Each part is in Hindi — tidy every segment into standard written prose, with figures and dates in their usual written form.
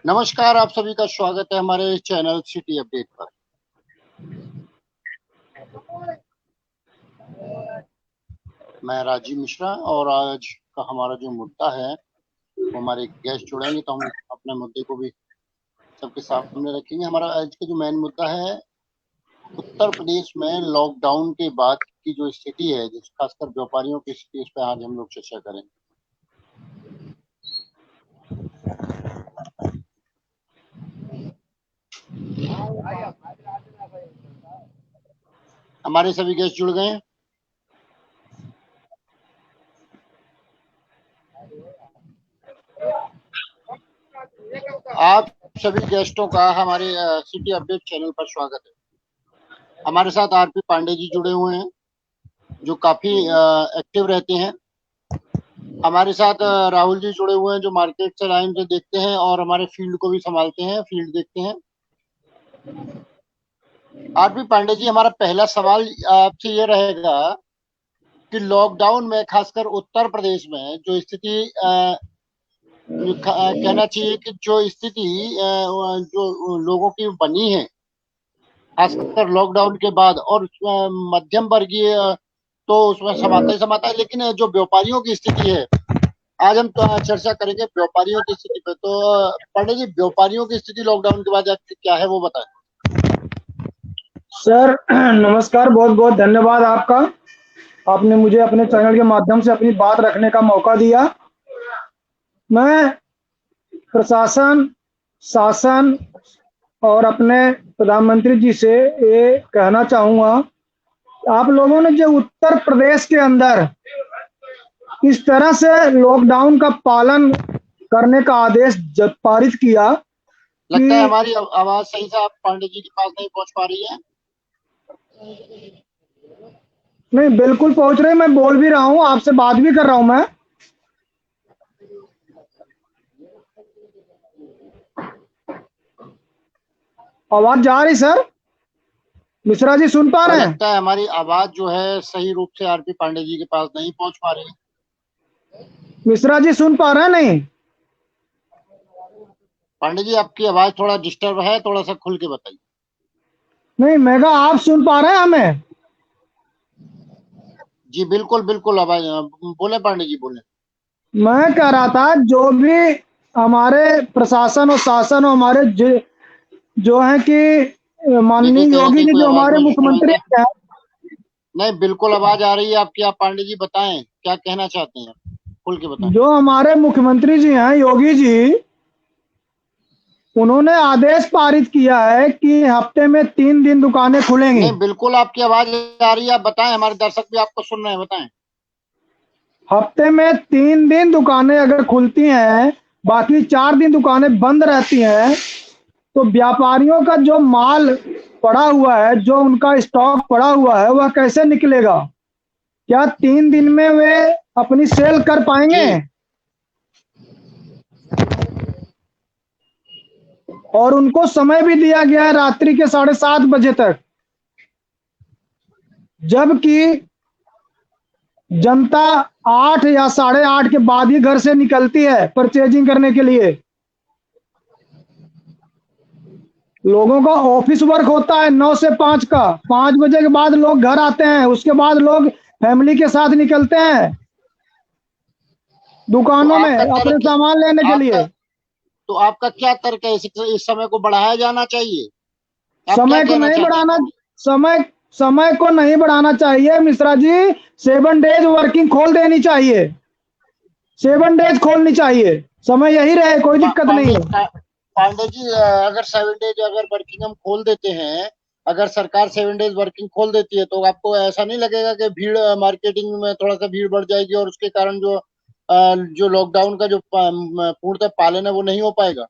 नमस्कार, आप सभी का स्वागत है हमारे चैनल सिटी अपडेट पर। मैं राजीव मिश्रा और आज का हमारा जो मुद्दा है वो हमारे गेस्ट जुड़ेंगे तो हम अपने मुद्दे को भी सबके सामने रखेंगे। हमारा आज का जो मेन मुद्दा है उत्तर प्रदेश में लॉकडाउन के बाद की जो स्थिति है, जिस खासकर व्यापारियों की स्थिति, उस पर आज हम लोग चर्चा करेंगे। हमारे सभी गेस्ट जुड़ गए हैं। आप सभी गेस्टों का हमारे सिटी अपडेट चैनल पर स्वागत है। हमारे साथ आरपी पांडे जी जुड़े हुए हैं जो काफी एक्टिव रहते हैं। हमारे साथ राहुल जी जुड़े हुए हैं जो मार्केट से लाइन से देखते हैं और हमारे फील्ड को भी संभालते हैं, फील्ड देखते हैं। आरपी पांडे जी, हमारा पहला सवाल आपसे ये रहेगा कि लॉकडाउन में खासकर उत्तर प्रदेश में जो स्थिति कहना चाहिए कि जो स्थिति जो लोगों की बनी है खासकर लॉकडाउन के बाद, और मध्यम वर्गीय तो उसमें समाता ही समाता है, लेकिन जो व्यापारियों की स्थिति है आज हम तो चर्चा करेंगे व्यापारियों की स्थिति पे। तो पांडे जी, व्यापारियों की स्थिति लॉकडाउन के बाद आपकी क्या है वो बताएं। सर नमस्कार, बहुत बहुत धन्यवाद आपका। आपने मुझे अपने चैनल के माध्यम से अपनी बात रखने का मौका दिया। मैं प्रशासन, शासन और अपने प्रधानमंत्री जी से ये कहना चाहूँगा, आप लोगों ने जो उत्तर प्रदेश के अंदर इस तरह से लॉकडाउन का पालन करने का आदेश पारित किया। लगता है हमारी आवाज सही से आप पांडे जी के पास नहीं पहुंच पा रही है। नहीं, बिल्कुल पहुंच रहे, मैं बोल भी रहा हूँ, आपसे बात भी कर रहा हूँ मैं। आवाज जा रही सर? मिश्रा जी सुन पा रहे हैं? लगता है हमारी आवाज जो है सही रूप से आरपी पांडे जी के पास नहीं पहुंच पा रही है। मिश्रा जी सुन पा रहे हैं? नहीं पांडे जी, आपकी आवाज थोड़ा डिस्टर्ब है, थोड़ा सा खुल के बताइए। नहीं, मैं कहा आप सुन पा रहे हैं हमें? जी बिल्कुल बिल्कुल, आवाज बोले पांडे जी, बोले। मैं कह रहा था जो भी हमारे प्रशासन और शासन और हमारे जो है कि देखिए, माननीय कहीं योगी कहीं जी कोई जो आवाज हमारे में डिस्टर्बेंस मुख्यमंत्री है? हैं। नहीं, बिल्कुल आवाज आ रही है आपकी। आप पांडे जी बताएं क्या कहना चाहते हैं, खुल के बताएं। जो हमारे मुख्यमंत्री जी हैं, योगी जी, उन्होंने आदेश पारित किया है कि हफ्ते में 3 दिन दुकानें खुलेंगी। नहीं, बिल्कुल आपकी आवाज आ रही है, आप बताएं, हमारे दर्शक भी आपको सुन रहे हैं, बताएं। हफ्ते में 3 दिन दुकानें अगर खुलती हैं, बाकी 4 दिन दुकानें बंद रहती हैं, तो व्यापारियों का जो माल पड़ा हुआ है, जो उनका स्टॉक पड़ा हुआ है, वह कैसे निकलेगा? क्या 3 दिन में वे अपनी सेल कर पाएंगे? और उनको समय भी दिया गया है रात्रि के 7:30 बजे तक, जबकि जनता 8 या 8:30 के बाद ही घर से निकलती है परचेजिंग करने के लिए। लोगों का ऑफिस वर्क होता है 9 से 5 का, 5 बजे के बाद लोग घर आते हैं, उसके बाद लोग फैमिली के साथ निकलते हैं तो दुकानों में आपका अपने तर्क सामान लेने के आपका लिए। तो आपका क्या तर्क है, इस समय को बढ़ाया जाना चाहिए? आप क्या समय को कहना नहीं चाहते हैं? बढ़ाना समय समय को नहीं बढ़ाना चाहिए मिश्रा जी। 7 डेज वर्किंग खोल देनी चाहिए, 7 डेज खोलनी चाहिए, समय यही रहे, कोई दिक्कत नहीं पांडे है। पांडे जी, अगर 7 डेज अगर वर्किंग हम खोल देते हैं, अगर सरकार 7 डेज वर्किंग खोल देती है, तो आपको ऐसा नहीं लगेगा कि भीड़ मार्केटिंग में थोड़ा सा भीड़ बढ़ जाएगी और उसके कारण जो लॉकडाउन का जो पूर्णतः पालन है वो नहीं हो पाएगा?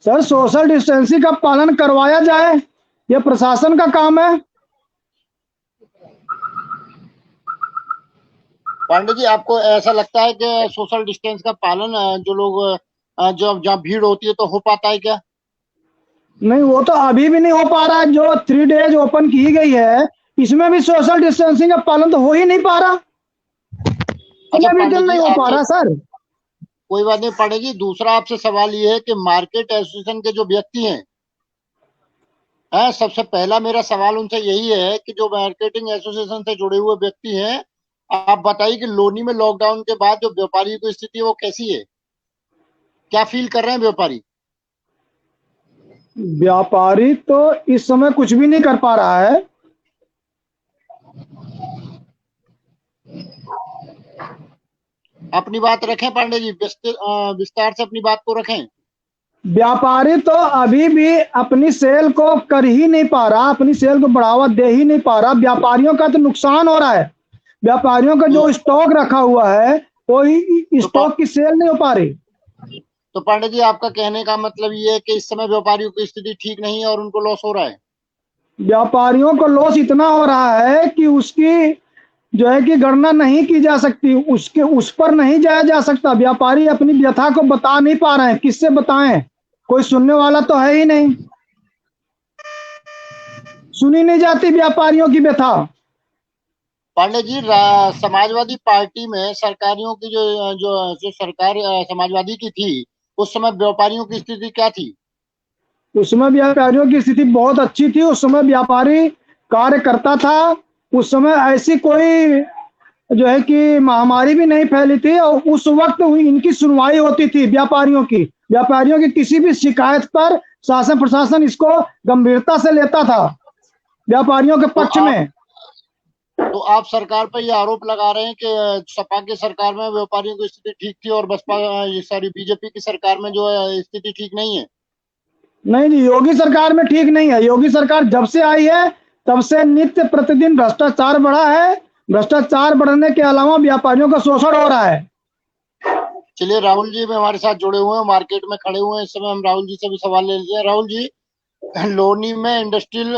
सर, सोशल डिस्टेंसिंग का पालन करवाया जाए, यह प्रशासन का काम है। पांडे जी, आपको ऐसा लगता है कि सोशल डिस्टेंस का पालन जो लोग जो जहाँ भीड़ होती है तो हो पाता है क्या? नहीं, वो तो अभी भी नहीं हो पा रहा है। जो 3 डेज ओपन की गई है, इसमें भी सोशल डिस्टेंसिंग का पालन तो हो ही नहीं पा रहा। अच्छा इसमें भी पांडे दिन जी, नहीं हो पा आपसे रहा सर। कोई बात नहीं पांडे जी। दूसरा आपसे सवाल ये है कि मार्केट एसोसिएशन के जो व्यक्ति हैं, सबसे पहला मेरा सवाल उनसे यही है कि जो मार्केटिंग एसोसिएशन से जुड़े हुए व्यक्ति हैं, आप बताइए कि लोनी में लॉकडाउन के बाद जो व्यापारी की स्थिति है वो कैसी है? क्या फील कर रहे हैं व्यापारी? व्यापारी तो इस समय कुछ भी नहीं कर पा रहा है। अपनी बात रखें पांडे जी, विस्तार से अपनी बात को रखें। व्यापारी तो अभी भी अपनी सेल को कर ही नहीं पा रहा, अपनी सेल को बढ़ावा दे ही नहीं पा रहा। व्यापारियों का तो नुकसान हो रहा है। व्यापारियों का तो जो स्टॉक रखा हुआ है वो तो, स्टॉक की सेल नहीं हो पा रही। तो पांडे जी, आपका कहने का मतलब ये है कि इस समय व्यापारियों की स्थिति ठीक नहीं है और उनको लॉस हो रहा है? व्यापारियों को लॉस इतना हो रहा है कि उसकी जो है कि गणना नहीं की जा सकती, उसके उस पर नहीं जाया जा सकता। व्यापारी अपनी व्यथा को बता नहीं पा रहे हैं, किससे बताएं? कोई सुनने वाला तो है ही नहीं, सुनी नहीं जाती व्यापारियों की व्यथा। पांडे जी, समाजवादी पार्टी में सरकारियों की जो जो जो सरकार समाजवादी की थी, उस समय व्यापारियों की स्थिति क्या थी? उस समय व्यापारियों की स्थिति बहुत अच्छी थी। उस समय व्यापारी कार्य करता था। उस समय ऐसी कोई जो है कि महामारी भी नहीं फैली थी और उस वक्त इनकी सुनवाई होती थी व्यापारियों की। व्यापारियों की किसी भी शिकायत पर शासन प्रशासन इसको गंभीरता से लेता था, व्यापारियों के तो पक्ष आप में। तो आप सरकार पर ये आरोप लगा रहे हैं कि सपा की सरकार में व्यापारियों की स्थिति ठीक थी और बसपा, ये सारी बीजेपी की सरकार में जो है स्थिति ठीक नहीं है? नहीं जी, योगी सरकार में ठीक नहीं है। योगी सरकार जब से आई है तब से नित्य प्रतिदिन भ्रष्टाचार बढ़ा है। भ्रष्टाचार बढ़ने के अलावा व्यापारियों का शोषण हो रहा है। चलिए, राहुल जी भी हमारे साथ जुड़े हुए हैं, मार्केट में खड़े हुए हैं इस समय। हम राहुल जी से भी सवाल ले लेते हैं। राहुल जी, लोनी में इंडस्ट्रियल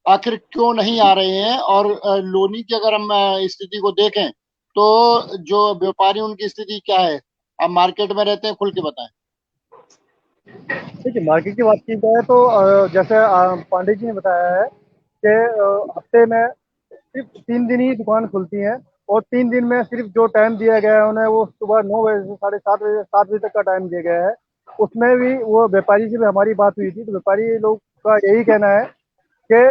आखिर क्यों नहीं आ रहे हैं? और लोनी की अगर हम स्थिति को देखें तो जो व्यापारी उनकी स्थिति क्या है? आप मार्केट में रहते हैं, खुल के बताएं। देखिए, मार्केट की बात की जाए तो जैसे पांडे जी ने बताया है कि हफ्ते में सिर्फ 3 दिन ही दुकान खुलती है और 3 दिन में सिर्फ जो टाइम दिया गया है उन्हें, वो सुबह 9 बजे से 7:30 बजे 7 बजे तक का टाइम दिया गया है। उसमें भी वो व्यापारी से भी हमारी बात हुई थी, तो व्यापारी लोग का यही कहना है कि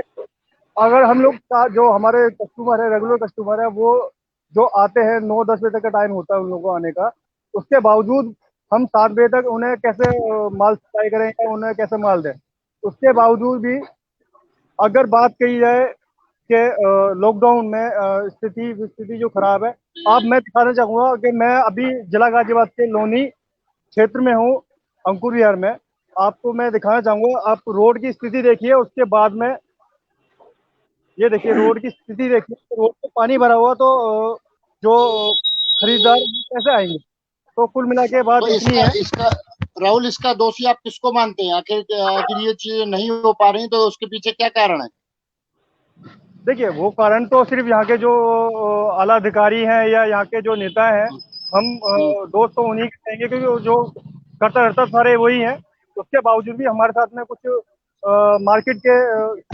अगर हम लोग का जो हमारे कस्टमर है, रेगुलर कस्टमर है, वो जो आते हैं 9-10 बजे तक का टाइम होता है उन लोगों को आने का, उसके बावजूद हम 7 बजे तक उन्हें कैसे माल सप्लाई करेंगे, उन्हें कैसे माल दें। उसके बावजूद भी अगर बात कही जाए कि लॉकडाउन में स्थिति स्थिति जो खराब है, अब मैं दिखाना चाहूँगा कि मैं अभी जिला गाजियाबाद के लोनी क्षेत्र में हूँ, अंकुर विहार में। आपको मैं दिखाना चाहूँगा, आप रोड की स्थिति देखिए, उसके बाद में ये देखिए रोड की स्थिति देखिए। रोड पे पानी भरा हुआ, तो जो खरीदार कैसे आएंगे? तो कुल मिला के तो बात इतनी इसका है। इसका राहुल, इसका दोषी आप किसको मानते हैं? आखिर आखिर ये चीजें नहीं हो पा रही तो उसके पीछे क्या कारण है? देखिए, वो कारण तो सिर्फ यहाँ के जो आला अधिकारी हैं या यहाँ के जो नेता हैं, हम हम्म। दोस्त तो उन्हीं के कहेंगे, क्योंकि वो जो करता करता सारे वही हैं। उसके बावजूद भी हमारे साथ में कुछ मार्केट के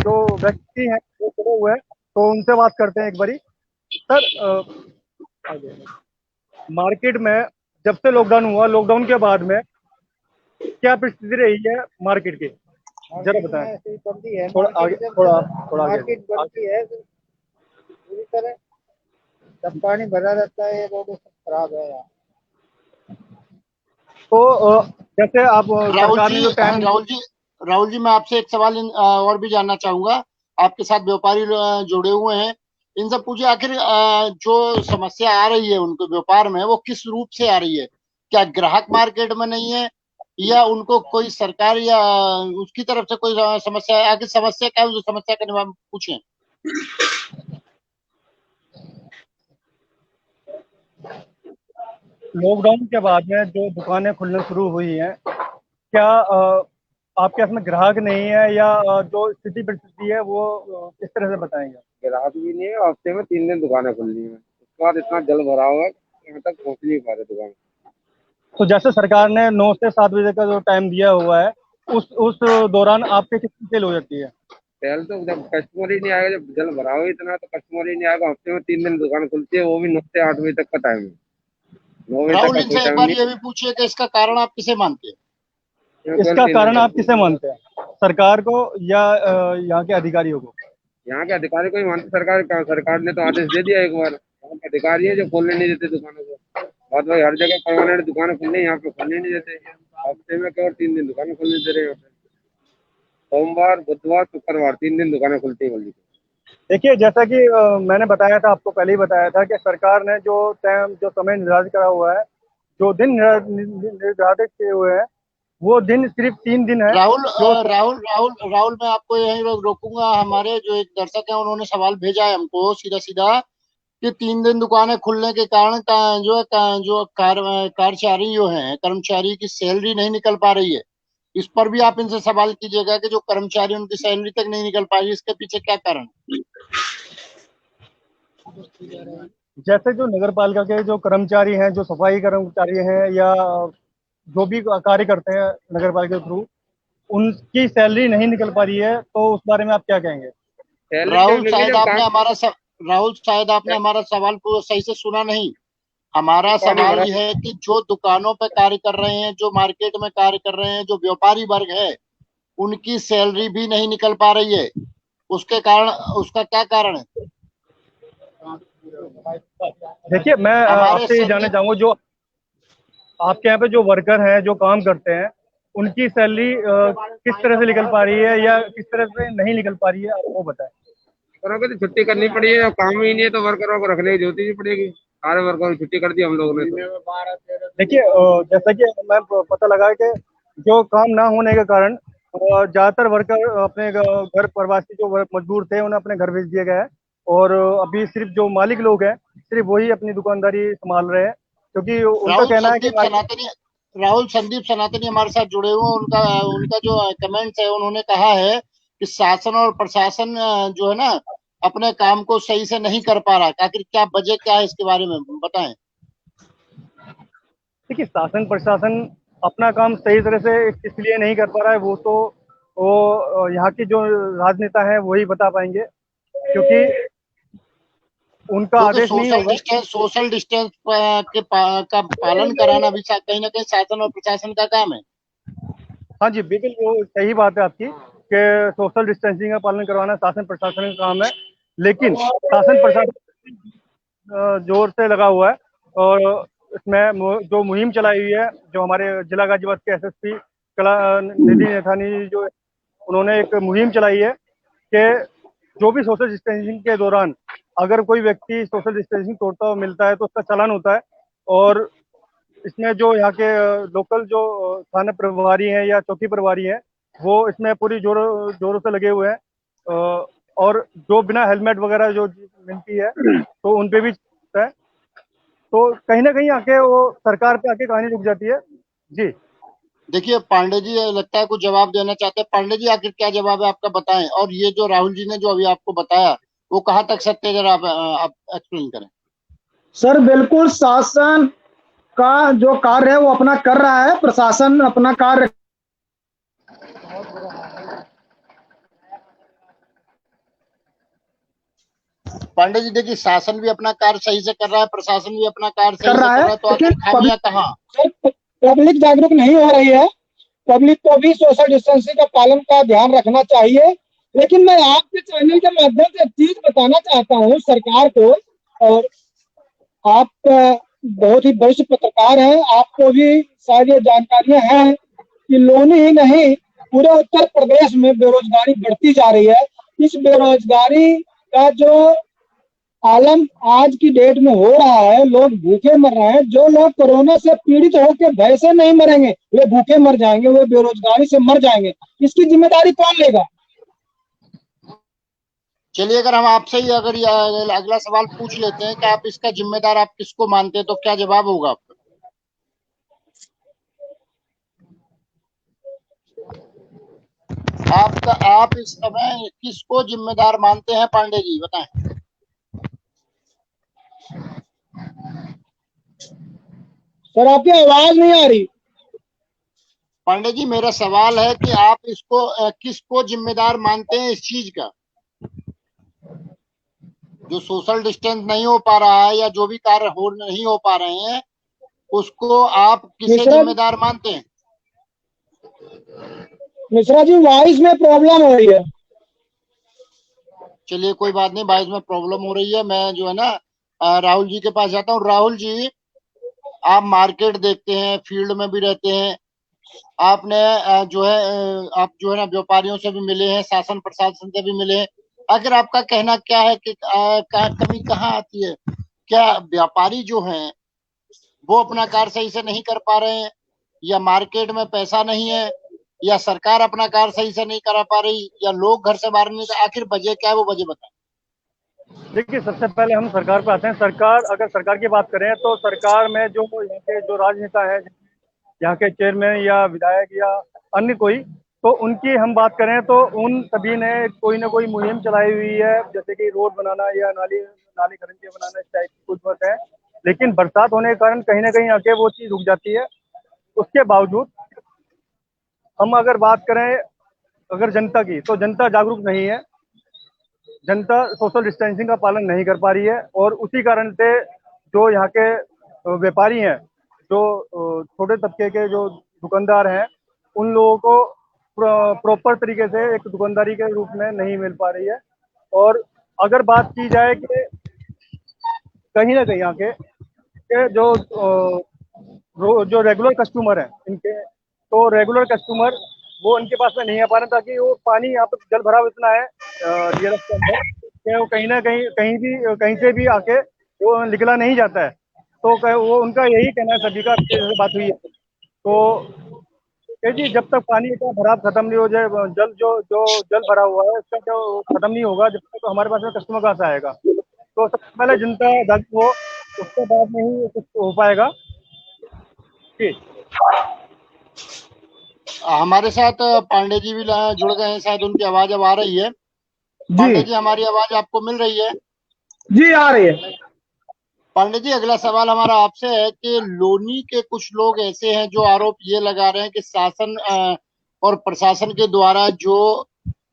जो व्यक्ति हैं वो खड़े हुए हैं, तो उनसे बात करते हैं एक बारी। सर, मार्केट में जब से लॉकडाउन हुआ, लॉकडाउन के बाद में क्या परिस्थिति रही है मार्केट की, जरा बताएं। ऐसी बनती है थोड़ा आगे, थोड़ा थोड़ा आगे। मार्केट बनती है पूरी तरह। जब पानी भरा रहता है, ये रोड सब खराब है यहाँ। तो जैसे आप राहुल सरकार जी, ने जो टाइम राहुल जी, मैं आपसे एक सवाल और भी जानना चाहूंगा। आपके साथ व्यापारी जुड़े हुए हैं, इनसे पूछिए आखिर जो समस्या आ रही है उनको व्यापार में, वो किस रूप से आ रही है? क्या ग्राहक मार्केट में नहीं है, या उनको कोई सरकार या उसकी तरफ से कोई समस्या है? आखिर समस्या क्या है, जो समस्या का निवारण पूछें। लॉकडाउन के बाद में जो दुकानें खुलना शुरू हुई हैं, क्या आपके इसमें ग्राहक नहीं है, या जो स्थिति परिस्थिति है वो किस तरह से बताएंगे? ग्राहक भी नहीं है, हफ्ते में 3 दिन दुकानें खुल रही है, उसके बाद इतना जल भरा हुआ है यहाँ तक पहुँच नहीं पा रहे दुकान। तो जैसे सरकार ने 9 से 7 बजे का जो टाइम दिया हुआ है, उस दौरान आपके कितनी सेल हो जाती है? पहले तो जब कस्टमर ही नहीं आएगा, जब जल भरा हुआ इतना, तो कस्टमर ही नहीं आएगा। हफ्ते में 3 दिन दुकान खुलती है, वो भी 9 से 8 बजे तक का टाइम है। 9 बजे तक राहुल का जी से कोई एक टाइम बार नहीं ये भी पूछिए कि इसका कारण आप किसे मानते हैं? है। केवल इसका 3 दिन कारण आप तक किसे मानते हैं, सरकार को या यहाँ के अधिकारियों को? यहाँ के अधिकारी को ही मानते, सरकार का, सरकार ने तो आदेश दे दिया एक बार। यहाँ के अधिकारी है जो खोलने नहीं देते दुकानों को। बहुत भाई हर जगह परमानेंट दुकानें खुलनी, यहाँ पे खोलने नहीं देते। हफ्ते में केवल 3 दिन दुकानें खोलने दे रहे हैं यहाँ पे। सोमवार, बुधवार, शुक्रवार 3 दिन दुकानें खुलती है गली की। देखिए, जैसा कि मैंने बताया था, आपको पहले ही बताया था कि सरकार ने जो समय निर्धारित करा हुआ है, जो दिन निर्धारित किए हुए हैं, वो दिन सिर्फ 3 दिन है। राहुल, मैं आपको यहीं रोकूंगा। हमारे जो एक दर्शक है उन्होंने सवाल भेजा है हमको सीधा सीधा कि 3 दिन दुकानें खुलने के कारण जो कर्मचारी जो है, कर्मचारी की सैलरी नहीं निकल पा रही है। इस पर भी आप इनसे सवाल कीजिएगा कि जो कर्मचारी उनकी सैलरी तक नहीं निकल पा रही, इसके पीछे क्या कारण है? जैसे जो नगर पालिका के जो कर्मचारी हैं, जो सफाई कर्मचारी हैं, या जो भी कार्य करते हैं नगर पालिका के थ्रू, उनकी सैलरी नहीं निकल पा रही है, तो उस बारे में आप क्या कहेंगे? सैलरी जब राहुल निकली, शायद जब आपने काम, हमारा स... राहुल शायद आपने हमारा सवाल को सही से सुना नहीं। हमारा पानी सवाल भरा। ये है कि जो दुकानों पे कार्य कर रहे हैं, जो मार्केट में कार्य कर रहे हैं, जो व्यापारी वर्ग है, उनकी सैलरी भी नहीं निकल पा रही है। उसके कारण, उसका क्या कारण है? देखिए, मैं हमारे आपसे ये जानना संदीप चाहूंगा, जो आपके यहाँ पे जो वर्कर हैं, जो काम करते हैं, उनकी सैलरी किस तरह से निकल पा रही है या किस तरह से नहीं निकल पा रही है, आप वो बताएं। वर्करों की तो छुट्टी करनी पड़ी है, काम ही नहीं है तो वर्करों को रखने की जरूरत ही नहीं पड़ेगी। सारे वर्करों की छुट्टी कर दी हम लोगों ने तो। देखिए, जैसा कि मैं पता लगा है कि जो काम ना होने के कारण ज्यादातर वर्कर अपने घर प्रवासी जो मजदूर थे, उन्हें अपने घर भेज दिया गया है। और अभी सिर्फ जो मालिक लोग हैं, सिर्फ वही अपनी दुकानदारी संभाल रहे हैं, क्योंकि उनका राहुल कहना है कि संदीप सनातनी राहुल संदीप सनातनी हमारे साथ जुड़े हुए हैं। उनका उनका जो कमेंट्स है, उन्होंने कहा है कि शासन और प्रशासन जो है ना, अपने काम को सही से नहीं कर पा रहा। आखिर क्या वजह क्या है, इसके बारे में बताएं। देखिए, शासन प्रशासन अपना काम सही तरह से इसलिए नहीं कर पा रहा है, वो यहाँ की जो राजनेता है वही बता पाएंगे, क्योंकि उनका क्योंकि आदेश नहीं होगा। सोशल डिस्टेंस का पालन कराना भी कहीं ना कहीं शासन और प्रशासन का काम है। हाँ जी, बिल्कुल, वो सही बात है आपकी कि सोशल डिस्टेंसिंग का पालन करवाना शासन प्रशासन का काम है। लेकिन शासन प्रशासन जोर से लगा हुआ है, और इसमें जो मुहिम चलाई हुई है, जो हमारे जिला गाजियाबाद के एसएसपी कला निधि नैथानी, जो उन्होंने एक मुहिम चलाई है कि जो भी सोशल डिस्टेंसिंग के दौरान अगर कोई व्यक्ति सोशल डिस्टेंसिंग तोड़ता हुआ मिलता है तो उसका चालान होता है। और इसमें जो यहाँ के लोकल जो थाना प्रभारी हैं या चौकी प्रभारी हैं, वो इसमें पूरी जोरों से लगे हुए हैं। और जो बिना हेलमेट वगैरह जो मिलती है, तो उन पे भी है। तो कहीं ना कहीं आके वो सरकार पे आके कहानी रुक जाती है। जी। देखिए पांडे जी, लगता है कुछ जवाब देना चाहते हैं। पांडे जी, आखिर क्या जवाब है आपका, बताएं। और ये जो राहुल जी ने जो अभी आपको बताया, वो कहाँ तक सत्य है, जरा आप एक्सप्लेन करें। सर बिल्कुल, शासन का जो कार्य है वो अपना कर रहा है, प्रशासन अपना कार्य। पांडे जी देखिए, शासन भी अपना कार्य सही से कर रहा है, प्रशासन भी अपना कार्य सही कर से रहा कर है, रहा है, तो लेकिन आखिर खामियां कहाँ? पब्लिक जागरूक नहीं हो रही है। पब्लिक को भी सोशल डिस्टेंसिंग का पालन का ध्यान रखना चाहिए। लेकिन मैं आपके चैनल के माध्यम से एक चीज बताना चाहता हूँ सरकार को, और आप बहुत ही वरिष्ठ पत्रकार हैं, आपको भी शायद ये जानकारियां हैं कि लोनी ही नहीं, पूरे उत्तर प्रदेश में बेरोजगारी बढ़ती जा रही है। इस बेरोजगारी का जो आलम आज की डेट में हो रहा है, लोग भूखे मर रहे हैं। जो लोग कोरोना से पीड़ित होकर भय से नहीं मरेंगे, वे भूखे मर जाएंगे, वे बेरोजगारी से मर जाएंगे। इसकी जिम्मेदारी कौन लेगा? चलिए, अगर हम आपसे ही अगर अगला सवाल पूछ लेते हैं कि आप इसका जिम्मेदार आप किसको मानते हैं, तो क्या जवाब होगा आपका? आप इस समय किसको जिम्मेदार मानते हैं, पांडे जी बताएं। सर आपकी आवाज नहीं आ रही। पांडे जी, मेरा सवाल है कि आप इसको किसको जिम्मेदार मानते हैं इस चीज का, जो सोशल डिस्टेंस नहीं हो पा रहा है या जो भी कार्य हो नहीं हो पा रहे हैं, उसको आप किसे मिश्रा जिम्मेदार मानते हैं? मिश्रा जी, वॉइस में प्रॉब्लम हो रही है। चलिए कोई बात नहीं, बाइस में प्रॉब्लम हो रही है, मैं जो है ना राहुल जी के पास जाता हूँ। राहुल जी, आप मार्केट देखते हैं, फील्ड में भी रहते हैं, आपने आप जो है ना व्यापारियों से भी मिले हैं, शासन प्रशासन से भी मिले हैं। आखिर आपका कहना क्या है कि कमी कहाँ आती है? क्या व्यापारी जो हैं वो अपना कार्य सही से नहीं कर पा रहे हैं, या मार्केट में पैसा नहीं है, या सरकार अपना कार्य सही से नहीं करा पा रही, या लोग घर से बाहर नहीं? आखिर वजह क्या है, वो वजह बताएं। देखिए, सबसे पहले हम सरकार पे आते हैं। सरकार, अगर सरकार की बात करें तो सरकार में जो यहाँ के जो राजनेता हैं, यहाँ के चेयरमैन या विधायक या अन्य कोई, तो उनकी हम बात करें तो उन सभी ने कोई ना कोई मुहिम चलाई हुई है, जैसे कि रोड बनाना या नाली नाली खरंजे बनाना, इस टाइप की कुछ बात है। लेकिन बरसात होने के कारण कहीं ना कहीं आके वो चीज़ रुक जाती है। उसके बावजूद हम अगर बात करें अगर जनता की, तो जनता जागरूक नहीं है। जनता सोशल डिस्टेंसिंग का पालन नहीं कर पा रही है, और उसी कारण से जो यहाँ के व्यापारी हैं, जो छोटे तबके के जो दुकानदार हैं, उन लोगों को प्रॉपर तरीके से एक दुकानदारी के रूप में नहीं मिल पा रही है। और अगर बात की जाए कि कहीं ना कहीं यहाँ के जो रेगुलर कस्टमर हैं इनके, तो रेगुलर कस्टमर वो इनके पास में नहीं आ पा रहे, ताकि वो पानी यहाँ पर जल भराव इतना है डीएलएफ के अंदर कि वो कहीं ना कहीं कहीं से भी आके वो निकला नहीं जाता है। तो वो उनका यही कहना है, सभी का जैसे बात हुई है तो कि जी जब तक पानी का भराव खत्म नहीं हो जाए, जल जो जो जल भरा हुआ है इसका जो खत्म नहीं होगा, जब तक तो हमारे पास में कस्टमर कहाँ से आएगा। तो सबसे पहले जनता जागरूक हो, उसके बाद में ही कुछ हो पाएगा। जी हमारे साथ पांडे जी भी जुड़ गए हैं, शायद उनकी आवाज अब आ रही है। जी पांडे जी, हमारी आवाज आपको मिल रही है? जी, आ रही है। पांडे जी, अगला सवाल हमारा आपसे है कि लोनी के कुछ लोग ऐसे हैं जो आरोप ये लगा रहे हैं कि शासन और प्रशासन के द्वारा जो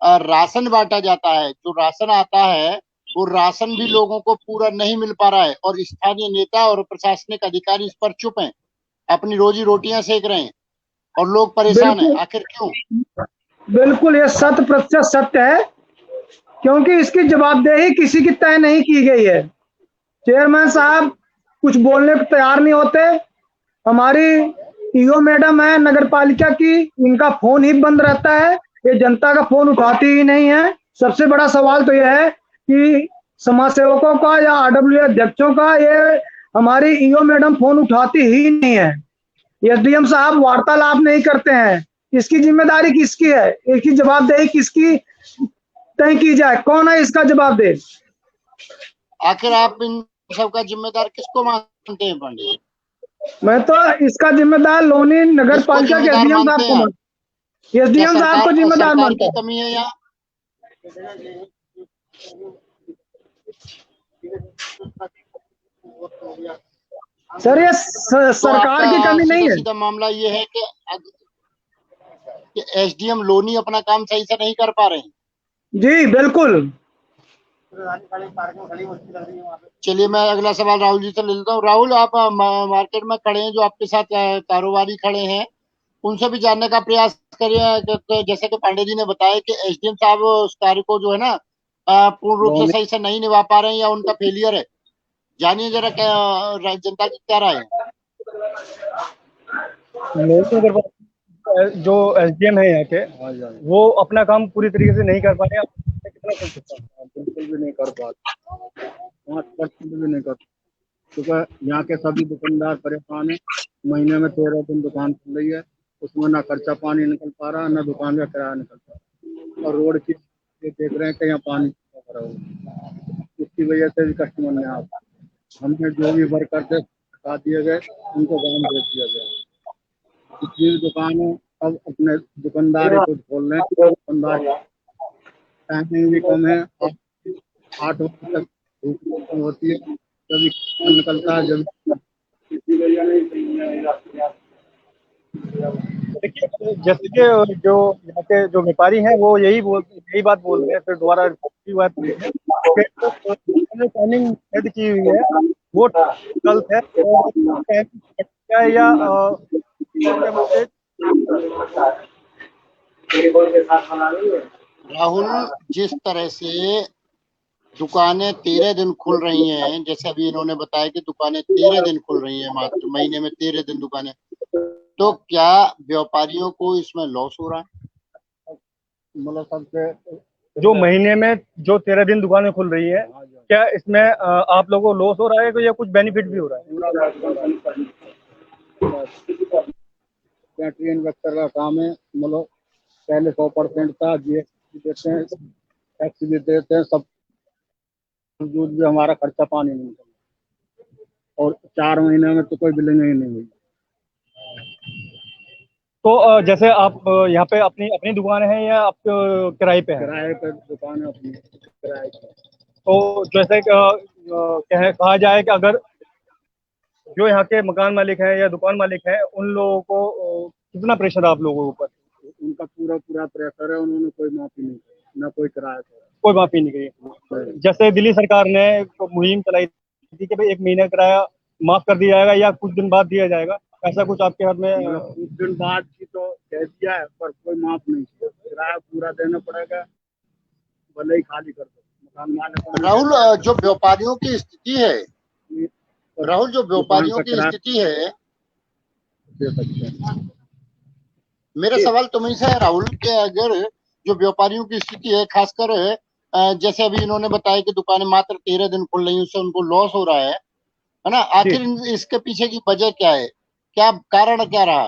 राशन बांटा जाता है, जो राशन आता है, वो राशन भी लोगों को पूरा नहीं मिल पा रहा है, और स्थानीय नेता और प्रशासनिक अधिकारी इस पर चुप हैं, अपनी रोजी रोटियां सेक रहे हैं, और लोग परेशान हैं। बिल्कुल आखिर क्यों? बिल्कुल, ये 100% सत्य है, क्योंकि इसकी जवाबदेही किसी की तय नहीं की गई है। चेयरमैन साहब कुछ बोलने को तैयार नहीं होते। हमारी ईओ मैडम है नगर पालिका की, इनका फोन ही बंद रहता है, ये जनता का फोन उठाती ही नहीं है। सबसे बड़ा सवाल तो यह है कि समाज सेवकों का या आरडब्ल्यू अध्यक्षों का, ये हमारी ईओ मैडम फोन उठाती ही नहीं है। एसडीएम साहब वार्तालाप नहीं करते हैं। इसकी जिम्मेदारी किसकी है? इसकी जवाबदेही किसकी तय की जाए? कौन है इसका जवाबदेह? आखिर आप इन सबका जिम्मेदार किसको मानते हैं पांडे जी? मैं तो इसका जिम्मेदार लोनी नगर किसको पालिका के जिम्मेदार एसडीएम मानते साहब हैं को आप? मानता, क्या एसडीएम साहब को जिम्मेदार सरकार मानता की है। कमी है यहाँ? सर, ये तो सरकार आपका की कमी नहीं सीधा है। सीधा मामला ये है कि एसडीएम लोनी अपना काम सही से नहीं कर पा रहे हैं। जी बिल्कुल। चलिए, मैं अगला सवाल राहुल जी से ले लेता हूँ। राहुल, आप मार्केट में खड़े हैं, जो आपके साथ कारोबारी खड़े हैं, उनसे भी जानने का प्रयास करिए जैसे कि पांडे जी ने बताया कि एसडीएम साहब उस कार्य को जो है ना पूर्ण रूप से सही से नहीं निभा पा रहे हैं, या उनका फेलियर है। जानिए जरा जनता की क्या राय है। लोग अगर जो एसडीएम है यहाँ के, वो अपना काम पूरी तरीके से नहीं कर पा रहे हैं। कितना कर सकता है? बिल्कुल भी नहीं कर पाते, 5% भी नहीं कर, क्योंकि यहाँ के सभी दुकानदार परेशान है। महीने में 13 दिन दुकान खुल रही है, उसमें ना खर्चा पानी निकल पा रहा, ना दुकान का किराया निकल पा रहा, और रोड की ये देख रहे हैं कि यहाँ पानी भरा हुआ, इसकी वजह से भी कस्टमर नहीं आ पा। हमने जो भी वर्कर थे हटा दिए गए, उनको गाँव भेज दिया गया। जितनी भी दुकान है अब अपने दुकानदार ही खुद खोल रहे हैं। दुकानदार टाइमिंग भी कम है, 8 बजे तक धूप कम होती है, जब निकलता है जब। देखिए, जैसे कि जो यहाँ के जो व्यापारी हैं वो यही बात बोल रहे हैं, फिर दोबारा की बात बोल रहे हैं कि जो टाइमिंग सेट की हुई है वो गलत है, और है या क्या बोलते हैं? राहुल, जिस तरह से दुकानें 13 दिन खुल रही हैं, जैसे अभी इन्होंने बताया कि दुकानें 13 दिन खुल रही हैं, मात्र महीने में 13 दिन दुकानें, तो क्या व्यापारियों को इसमें लॉस हो रहा है? मतलब सबसे जो महीने में जो 13 दिन दुकानें खुल रही है, क्या इसमें आप लोगों को लॉस हो रहा है या कुछ बेनिफिट भी हो रहा है? बैटरी इन्वेस्टर का काम है, मतलब पहले 100% था, जीएसटी देते हैं, टैक्स भी देते हैं, सब बावजूद भी हमारा खर्चा पानी नहीं निकला और 4 महीने में तो कोई बिलिंग ही नहीं हुई। तो जैसे आप यहाँ पे अपनी अपनी दुकान है या आप किराए पे है? किराए पे दुकान है अपनी, किराए पे। तो जैसे कहा जाए कि अगर जो यहाँ के मकान मालिक हैं या दुकान मालिक हैं, उन लोगों को कितना प्रेशर है आप लोगों के ऊपर? उनका पूरा पूरा प्रेशर है, उन्होंने कोई माफी नहीं की, ना कोई किराया था। कोई माफी नहीं की। जैसे दिल्ली सरकार ने मुहिम चलाई थी कि भाई 1 महीने किराया माफ कर दिया जाएगा या कुछ दिन बाद दिया जाएगा, ऐसा कुछ आपके हाथ में? कुछ दिन बाद की तो कह दिया है, पर कोई माफ नहीं किया। किराया पूरा देना पड़ेगा, भले ही खाली कर दो मकान मालिक। राहुल, जो व्यापारियों की स्थिति है, राहुल जो व्यापारियों की स्थिति है, दे सकते हैं। मेरा सवाल तुम्हीं से है राहुल, कि अगर जो व्यापारियों की स्थिति है, खासकर जैसे अभी इन्होंने बताया कि दुकानें मात्र 13 दिन खुल रही हैं, उससे उनको लॉस हो रहा है ना? आखिर इसके पीछे की वजह क्या है? क्या कारण क्या रहा?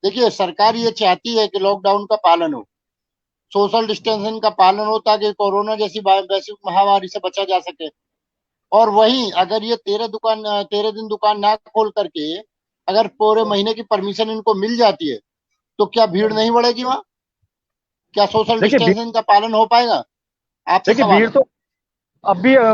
देखिए, सरकार ये चाहती है कि लॉकडाउन का पालन हो, सोशल डिस्टेंसिंग का पालन हो, ताकि कोरोना जैसी वैश्विक महामारी से बचा जा सके। और वहीं अगर ये 13 दिन दुकान ना खोल करके अगर पूरे महीने की परमिशन इनको मिल जाती है, तो क्या भीड़ नहीं बढ़ेगी वहां? क्या सोशल डिस्टेंसिंग का पालन हो पाएगा? आपसे देखिए, सवाल है।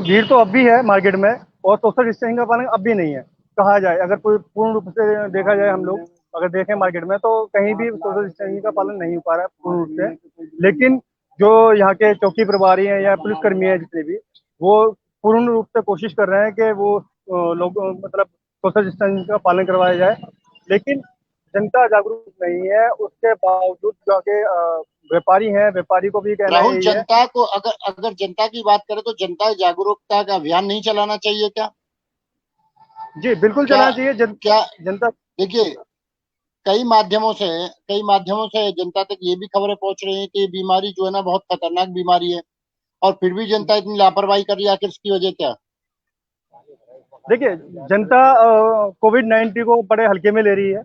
भीड़ तो अब भी है मार्केट में, और सोशल डिस्टेंसिंग का पालन अब भी नहीं है। कहा जाए, अगर कोई पूर्ण रूप से देखा जाए, हम लोग अगर देखें मार्केट में, तो कहीं भी सोशल डिस्टेंसिंग का पालन नहीं हो पा रहा है पूर्ण रूप से। लेकिन जो यहाँ के चौकी प्रभारी हैं या पुलिसकर्मी हैं जितने भी, वो पूर्ण रूप से कोशिश कर रहे हैं कि वो लोग मतलब सोशल डिस्टेंसिंग का पालन करवाया जाए। लेकिन जनता जागरूक नहीं है, उसके बावजूद जो के व्यापारी हैं, व्यापारी को भी कहना राहुल, यही है। जनता को अगर जनता की बात करें, तो जनता जागरूकता का अभियान नहीं चलाना चाहिए क्या? जी, बिल्कुल क्या चलाना चाहिए। क्या जनता देखिए, कई माध्यमों से जनता तक ये भी खबरें पहुंच रही हैं कि ये बीमारी जो है ना, बहुत खतरनाक बीमारी है, और फिर भी जनता इतनी लापरवाही कर रही है। आखिर इसकी वजह क्या? देखिए, जनता कोविड-19 को बड़े हल्के में ले रही है।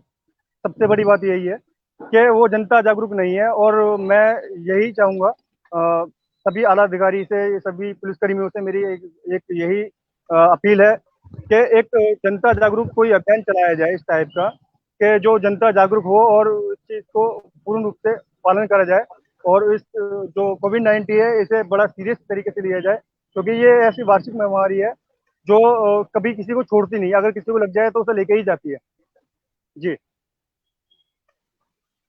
सबसे बड़ी बात यही है कि वो जनता जागरूक नहीं है। और मैं यही चाहूँगा, सभी आला अधिकारी से, सभी पुलिसकर्मियों से मेरी एक यही अपील है कि एक जनता जागरूक कोई अभियान चलाया जाए इस टाइप का, कि जो जनता जागरूक हो और इस चीज़ को पूर्ण रूप से पालन करा जाए, और इस जो कोविड-19 है, इसे बड़ा सीरियस तरीके से लिया जाए, क्योंकि ये ऐसी वार्षिक महामारी है जो कभी किसी को छोड़ती नहीं। अगर किसी को लग जाए तो उसे लेके ही जाती है। जी।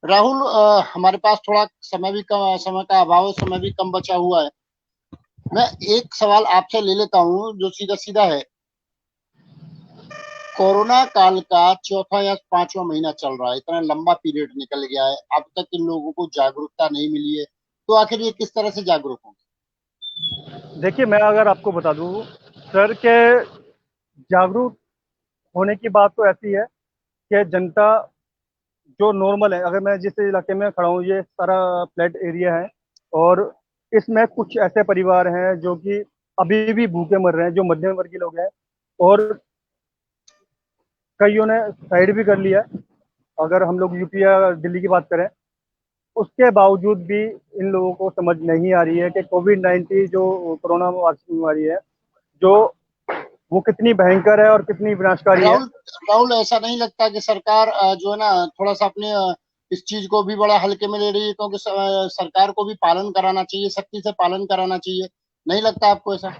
राहुल, हमारे पास थोड़ा समय का अभाव है, समय भी कम बचा हुआ है। मैं एक सवाल आपसे ले लेता हूं, जो सीधा सीधा है। कोरोना काल का चौथा या पांचवा महीना चल रहा है, इतना लंबा पीरियड निकल गया है, अब तक इन लोगों को जागरूकता नहीं मिली है, तो आखिर ये किस तरह से जागरूक होंगे? देखिए, मैं अगर आपको बता दूँ सर, के जागरूक होने की बात तो ऐसी है कि जनता जो नॉर्मल है, अगर मैं जिस इलाके में खड़ा हूँ, ये सारा फ्लैट एरिया है, और इसमें कुछ ऐसे परिवार हैं जो कि अभी भी भूखे मर रहे हैं, जो मध्यम वर्गीय लोग हैं, और कईयों ने साइड भी कर लिया। अगर हम लोग यूपी या दिल्ली की बात करें, उसके बावजूद भी इन लोगों को समझ नहीं आ रही है कि कोविड-19 जो कोरोना वायरस बीमारी है, जो वो कितनी भयंकर है और कितनी विनाशकारी है। राहुल राहुल, ऐसा नहीं लगता कि सरकार जो है ना, थोड़ा सा अपने इस चीज को भी बड़ा हल्के में ले रही है? क्योंकि सरकार को भी पालन कराना चाहिए, सख्ती से पालन कराना चाहिए, नहीं लगता आपको ऐसा?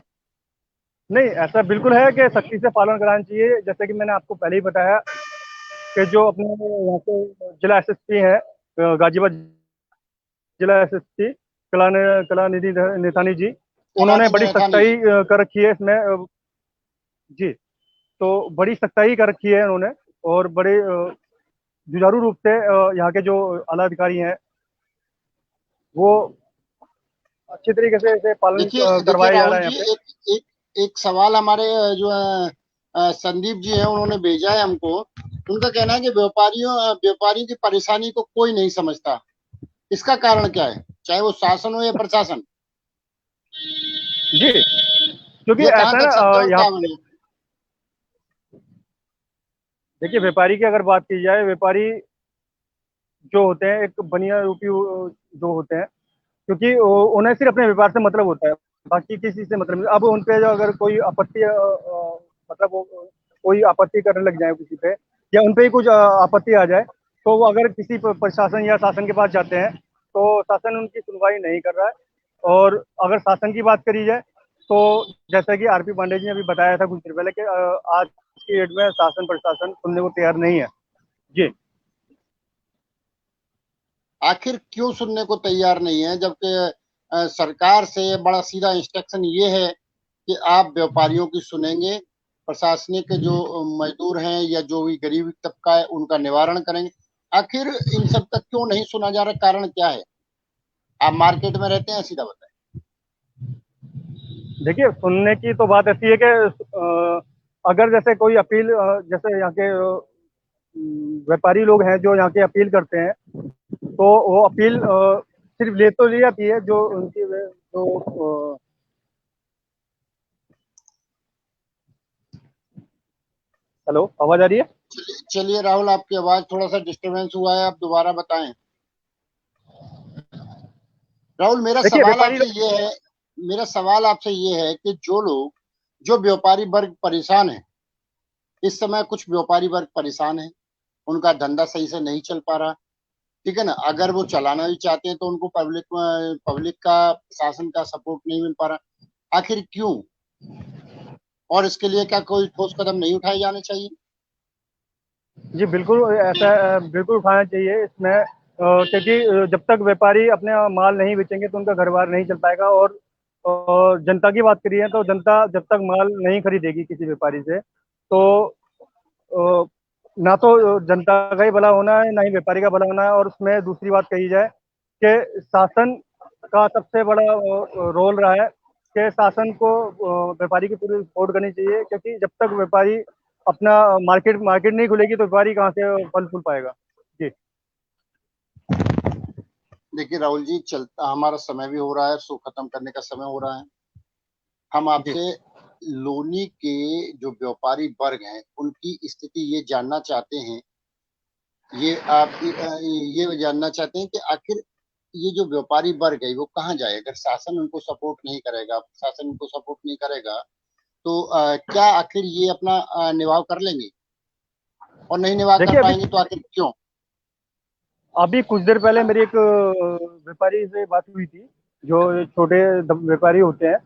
नहीं, ऐसा बिल्कुल है कि सख्ती से पालन कराना चाहिए। जैसे कि मैंने आपको पहले ही बताया कि जो अपने यहाँ के जिला एसएसपी हैं, गाजियाबाद जिला एसएसपी कलानिधि निथानी जी, उन्होंने बड़ी सख्ताई कर रखी है इसमें। जी, तो बड़ी सख्ताई कर रखी है उन्होंने, और बड़े जुझारू रूप से यहाँ के जो आला अधिकारी हैं वो अच्छी तरीके से इसे पालन देखिए देखिए करवाया जा रहा राहुल है जी, यहाँ पे। एक एक एक सवाल हमारे जो संदीप जी हैं उन्होंने भेजा है हमको। उनका कहना है कि व्यापारियों की परेशानी को कोई नहीं समझता। इसका कारण क्या है, चाहे वो शासन हो या प्रशासन? जी, क्योंकि ये कहाँ ऐसा है तक सत्य ना और यहाँ क्या पे बने? देखिए, व्यापारी की अगर बात की जाए, व्यापारी जो होते हैं एक बनिया रूपी जो होते हैं, क्योंकि उन्हें सिर्फ अपने व्यापार से मतलब होता है, बाकी किसी से मतलब नहीं। अब उन पे जो अगर कोई आपत्ति मतलब कोई आपत्ति करने लग जाए किसी पे, या उन पे ही कुछ आपत्ति आ जाए, तो वो अगर किसी प्रशासन या शासन के पास जाते हैं तो शासन उनकी सुनवाई नहीं कर रहा है। और अगर शासन की बात करी जाए तो जैसा कि आरपी पांडे जी ने अभी बताया था कुछ देर पहले कि आज की डेट में शासन प्रशासन सुनने को तैयार नहीं है। जी। आखिर क्यों सुनने को तैयार नहीं है, जबकि सरकार से बड़ा सीधा इंस्ट्रक्शन ये है कि आप व्यापारियों की सुनेंगे, प्रशासनिक जो मजदूर हैं या जो भी गरीब तबका है उनका निवारण करेंगे। आखिर इन सब तक क्यों नहीं सुना जा रहा, कारण क्या है? आप मार्केट में रहते हैं, सीधा बताएं। देखिए, सुनने की तो बात ऐसी है कि अगर जैसे कोई अपील जैसे यहाँ के व्यापारी लोग हैं जो यहाँ के अपील करते हैं, तो वो अपील सिर्फ ले तो ली जाती है, जो उनकी जो हेलो, आवाज आ रही है? चलिए राहुल, आपकी आवाज थोड़ा सा डिस्टरबेंस हुआ है, आप दोबारा बताएं। राहुल, देखिए, व्यापारी लोग मेरा सवाल आपसे ये है कि जो व्यापारी वर्ग परेशान है, इस समय कुछ व्यापारी वर्ग परेशान है, उनका धंधा सही से नहीं चल पा रहा, ठीक है ना? अगर वो चलाना भी चाहते हैं तो उनको पब्लिक का, शासन का सपोर्ट नहीं मिल पा रहा। आखिर क्यों? और इसके लिए क्या कोई ठोस कदम नहीं उठाए जाने चाहिए? जी बिल्कुल ऐसा बिल्कुल उठाना चाहिए इसमें, क्योंकि जब तक व्यापारी अपने माल नहीं बेचेंगे तो उनका घर बार नहीं चल पाएगा। और जनता की बात करिए तो जनता जब तक माल नहीं खरीदेगी किसी व्यापारी से, तो अ, ना तो जनता का ही भला होना है, ना ही व्यापारी का भला होना है। और उसमें दूसरी बात कही जाए कि शासन का सबसे बड़ा रोल रहा है कि शासन को व्यापारी की पूरी सपोर्ट करनी चाहिए, क्योंकि जब तक व्यापारी अपना मार्केट मार्केट नहीं खुलेगी तो व्यापारी कहाँ से फल फूल पाएगा। जी। देखिए राहुल जी, चलता हमारा समय भी हो रहा है, शो खत्म करने का समय हो रहा है। हम जी। आपसे लोनी के जो व्यापारी वर्ग हैं उनकी स्थिति ये जानना चाहते हैं, ये आप ये जानना चाहते हैं कि आखिर ये जो व्यापारी वर्ग है वो कहाँ जाए अगर शासन उनको सपोर्ट नहीं करेगा, शासन उनको सपोर्ट नहीं करेगा, तो क्या आखिर ये अपना निभाव कर लेंगे? और नहीं निभाव कर देखिए, अभी पाएंगे तो आखिर क्यों? अभी कुछ देर पहले मेरी एक व्यापारी से बात हुई थी, जो छोटे व्यापारी होते हैं,